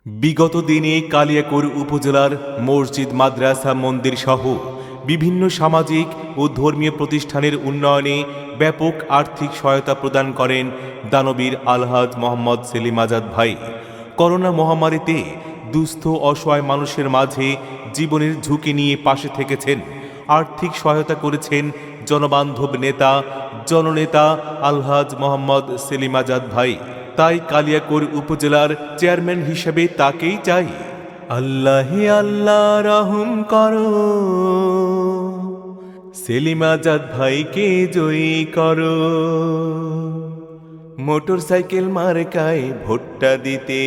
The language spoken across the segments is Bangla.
বিগত দিনে কালিয়াকৈর উপজেলার মসজিদ, মাদ্রাসা, মন্দির সহ বিভিন্ন সামাজিক ও ধর্মীয় প্রতিষ্ঠানের উন্নয়নে ব্যাপক আর্থিক সহায়তা প্রদান করেন দানবীর আলহাজ মোহাম্মদ সেলিম আজাদ ভাই। করোনা মহামারীতে দুস্থ অসহায় মানুষের মাঝে জীবনের ঝুঁকি নিয়ে পাশে থেকেছেন। আর্থিক সহায়তা করেছেন জনবান্ধব নেতা, জননেতা আলহাজ মোহাম্মদ সেলিম আজাদ ভাই। তাই কালিয়াকৈর উপজেলার চেয়ারম্যান হিসেবে তাকেই চাই। আল্লাহে আল্লাহ রহম করো, সেলিম আজাদ ভাইকে জয়ী করো। মোটরসাইকেল মার্কায় ভোটটা দিতে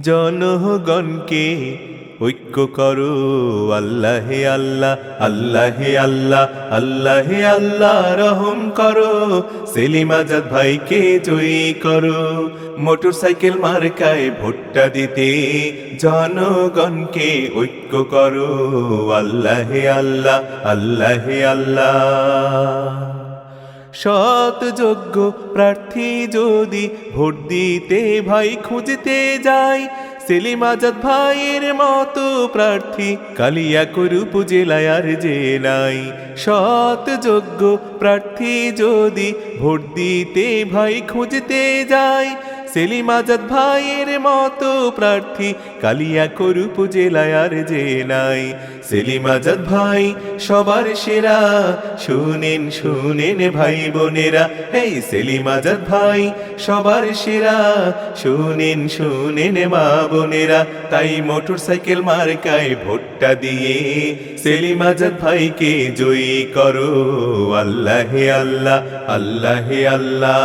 জনগণকে ঐক্য করো। আল্লাহে আল্লাহ, আল্লাহে আল্লাহ, আল্লাহে আল্লাহ রহম করো, সেলিম আজাদ ভাইকে জয়ী করো। মোটরসাইকেল মার্কায় ভোটটা দিতে জনগণকে ঐক্য করো। আল্লাহে আল্লাহ, আল্লাহে আল্লাহ। সৎ যোগ্য প্রার্থী যদি ভোট দিতে ভাই খুঁজতে যায়, সেলিম আজাদ ভাইয়ের মতো প্রার্থী কালিয়াকৈর উপজেলায় আর যে নাই। সৎ যোগ্য প্রার্থী যদি ভোট দিতে ভাই খুঁজতে যায়, সেলিম আজাদ ভাইয়ের মতো প্রার্থী কালিয়াকৈর উপজেলায় আর যে নাই। সেলিম আজাদ ভাই সবার সেরা, শুনেন শুনেন ভাই বোনেরা, এই সেলিম আজাদ ভাই সবার সেরা, শুনেন শুনেন মা বোনেরা। তাই মোটরসাইকেল মার্কায় ভোটটা দিয়ে সেলিম আজাদ ভাইকে জয়ী করো। আল্লাহে আল্লাহ, আল্লাহে আল্লাহ।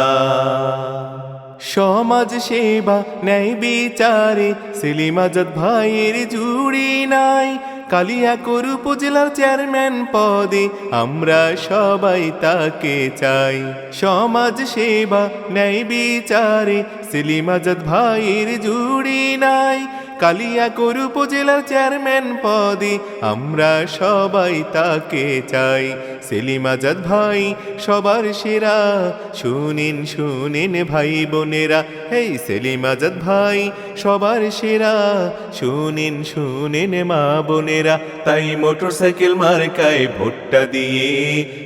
সমাজ সেবা ন্যায় বিচারে সেলিম আজাদ ভাইয়ের জুড়ি নাই। কালিয়াকৈর উপজেলার চেয়ারম্যান পদে আমরা সবাই তাকে চাই। সমাজ সেবা ন্যায় বিচারে সেলিম আজাদ ভাইয়ের জুড়ি নাই। কালিয়াকৈর উপজেলার চেয়ারম্যান পদে আমরা সবাই তাকে চাই। সেলিম আজাদ ভাই সবার সেরা, শুনেন শুনেন ভাই বোনেরা, এই সেলিম আজাদ ভাই সবার সেরা, শুনেন শুনেন মা বোনেরা। তাই মোটরসাইকেল মার্কায় ভোটটা দিয়ে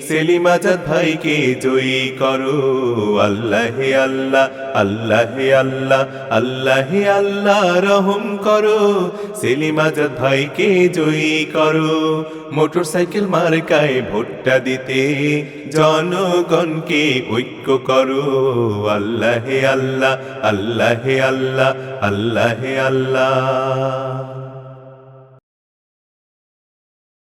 সেলিম আজাদ ভাইকে জয়ী করো। আল্লাহে আল্লাহ, আল্লাহে আল্লাহ, আল্লাহে আল্লাহ রহম করো, সেলিম আজাদ ভাইকে জয়ী করো। মোটরসাইকেল মার্কায় ভোটটা দিতে জনগণকে ঐক্য করো। আল্লাহে আল্লাহ, আল্লাহে আল্লাহ, আল্লাহে আল্লাহ।